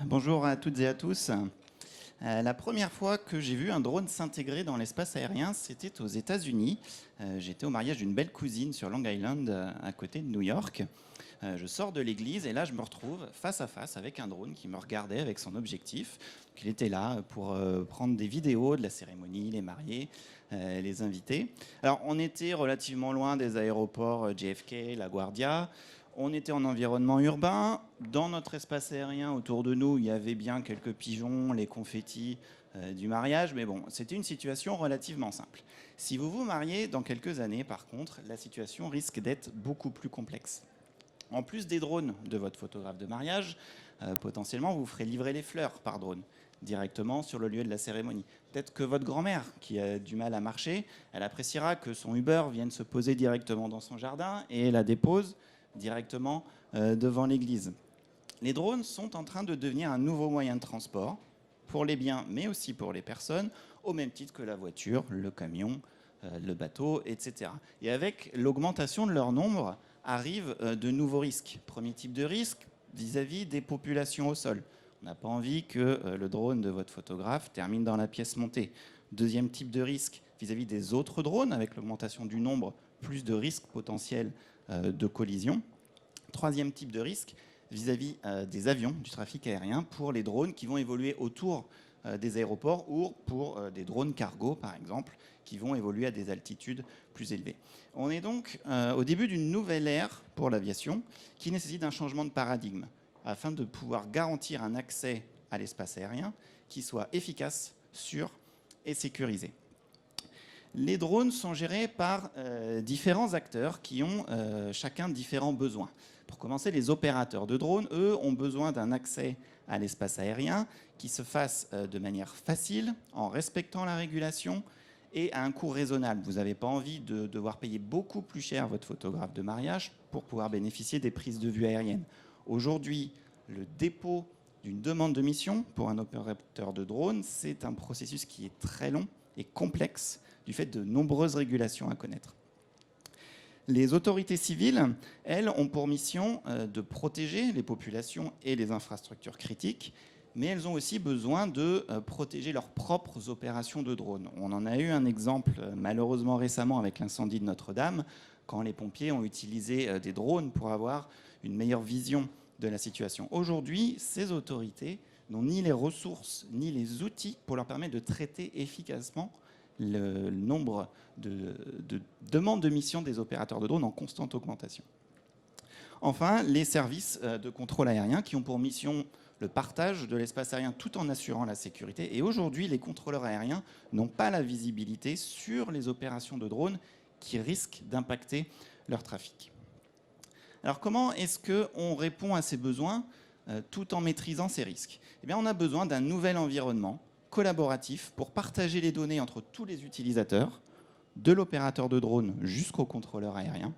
Bonjour à toutes et à tous. La première fois que j'ai vu un drone s'intégrer dans l'espace aérien, c'était aux États-Unis. J'étais au mariage d'une belle cousine sur Long Island, à côté de New York. Je sors de l'église et là, je me retrouve face à face avec un drone qui me regardait avec son objectif. Il était là pour prendre des vidéos de la cérémonie, les mariés, les invités. Alors, on était relativement loin des aéroports JFK, LaGuardia. On était en environnement urbain. Dans notre espace aérien, autour de nous, il y avait bien quelques pigeons, les confettis du mariage. Mais bon, c'était une situation relativement simple. Si vous vous mariez dans quelques années, par contre, la situation risque d'être beaucoup plus complexe. En plus des drones de votre photographe de mariage, potentiellement, vous ferez livrer les fleurs par drone directement sur le lieu de la cérémonie. Peut-être que votre grand-mère, qui a du mal à marcher, elle appréciera que son Uber vienne se poser directement dans son jardin et la dépose directement devant l'église. Les drones sont en train de devenir un nouveau moyen de transport pour les biens, mais aussi pour les personnes, au même titre que la voiture, le camion, le bateau, etc. Et avec l'augmentation de leur nombre, arrivent de nouveaux risques. Premier type de risque, vis-à-vis des populations au sol. On n'a pas envie que le drone de votre photographe termine dans la pièce montée. Deuxième type de risque, vis-à-vis des autres drones, avec l'augmentation du nombre, plus de risques potentiels de collision. Troisième type de risque, vis-à-vis des avions, du trafic aérien, pour les drones qui vont évoluer autour des aéroports ou pour des drones cargo, par exemple, qui vont évoluer à des altitudes plus élevées. On est donc au début d'une nouvelle ère pour l'aviation qui nécessite un changement de paradigme afin de pouvoir garantir un accès à l'espace aérien qui soit efficace, sûr et sécurisé. Les drones sont gérés par différents acteurs qui ont chacun différents besoins. Pour commencer, les opérateurs de drones, eux, ont besoin d'un accès à l'espace aérien qui se fasse de manière facile, en respectant la régulation et à un coût raisonnable. Vous n'avez pas envie de devoir payer beaucoup plus cher votre photographe de mariage pour pouvoir bénéficier des prises de vue aériennes. Aujourd'hui, le dépôt d'une demande de mission pour un opérateur de drone, c'est un processus qui est très long et complexe du fait de nombreuses régulations à connaître. Les autorités civiles, elles, ont pour mission de protéger les populations et les infrastructures critiques, mais elles ont aussi besoin de protéger leurs propres opérations de drones. On en a eu un exemple malheureusement récemment avec l'incendie de Notre-Dame, quand les pompiers ont utilisé des drones pour avoir une meilleure vision de la situation. Aujourd'hui, ces autorités n'ont ni les ressources ni les outils pour leur permettre de traiter efficacement le nombre de demandes de mission des opérateurs de drones en constante augmentation. Enfin, les services de contrôle aérien qui ont pour mission le partage de l'espace aérien tout en assurant la sécurité. Et aujourd'hui, les contrôleurs aériens n'ont pas la visibilité sur les opérations de drones qui risquent d'impacter leur trafic. Alors comment est-ce qu'on répond à ces besoins tout en maîtrisant ces risques? Eh bien, on a besoin d'un nouvel environnement collaboratif pour partager les données entre tous les utilisateurs, de l'opérateur de drone jusqu'au contrôleur aérien.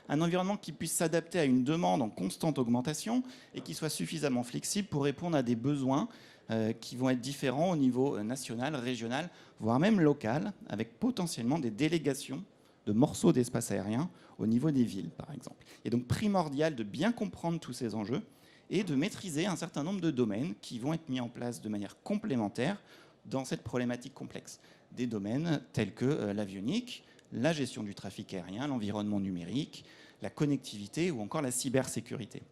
Un environnement qui puisse s'adapter à une demande en constante augmentation et qui soit suffisamment flexible pour répondre à des besoins qui vont être différents au niveau national, régional, voire même local, avec potentiellement des délégations de morceaux d'espace aérien au niveau des villes, par exemple. Il est donc primordial de bien comprendre tous ces enjeux et de maîtriser un certain nombre de domaines qui vont être mis en place de manière complémentaire dans cette problématique complexe. Des domaines tels que l'avionique, la gestion du trafic aérien, l'environnement numérique, la connectivité ou encore la cybersécurité.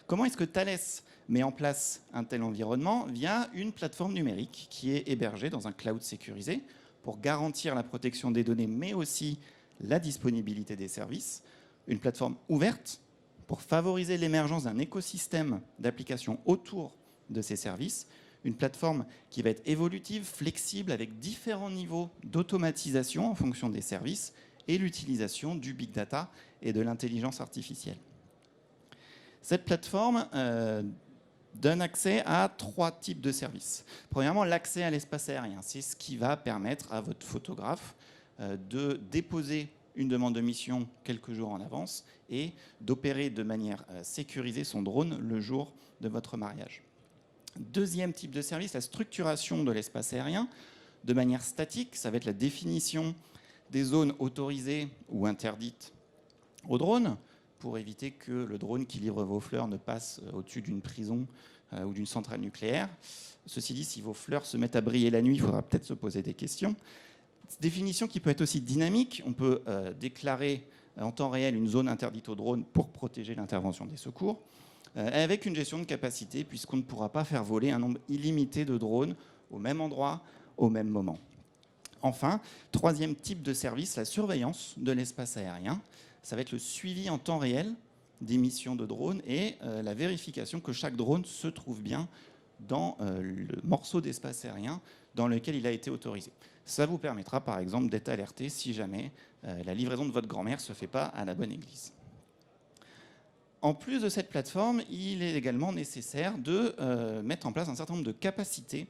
Comment est-ce que Thales met en place un tel environnement? Via une plateforme numérique qui est hébergée dans un cloud sécurisé pour garantir la protection des données, mais aussi la disponibilité des services. Une plateforme ouverte pour favoriser l'émergence d'un écosystème d'applications autour de ces services. Une plateforme qui va être évolutive, flexible, avec différents niveaux d'automatisation en fonction des services et l'utilisation du big data et de l'intelligence artificielle. Cette plateforme donne accès à 3 types de services. Premièrement, l'accès à l'espace aérien. C'est ce qui va permettre à votre photographe de déposer une demande de mission quelques jours en avance et d'opérer de manière sécurisée son drone le jour de votre mariage. Deuxième type de service, la structuration de l'espace aérien de manière statique. Ça va être la définition des zones autorisées ou interdites aux drones pour éviter que le drone qui livre vos fleurs ne passe au-dessus d'une prison ou d'une centrale nucléaire. Ceci dit, si vos fleurs se mettent à briller la nuit, il faudra peut-être se poser des questions. Définition qui peut être aussi dynamique. On peut déclarer en temps réel une zone interdite aux drones pour protéger l'intervention des secours, avec une gestion de capacité, puisqu'on ne pourra pas faire voler un nombre illimité de drones au même endroit, au même moment. Enfin, troisième type de service, la surveillance de l'espace aérien. Ça va être le suivi en temps réel des missions de drones et la vérification que chaque drone se trouve bien dans le morceau d'espace aérien dans lequel il a été autorisé. Ça vous permettra par exemple d'être alerté si jamais la livraison de votre grand-mère ne se fait pas à la bonne église. En plus de cette plateforme, il est également nécessaire de mettre en place un certain nombre de capacités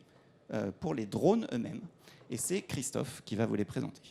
pour les drones eux-mêmes. Et c'est Christophe qui va vous les présenter.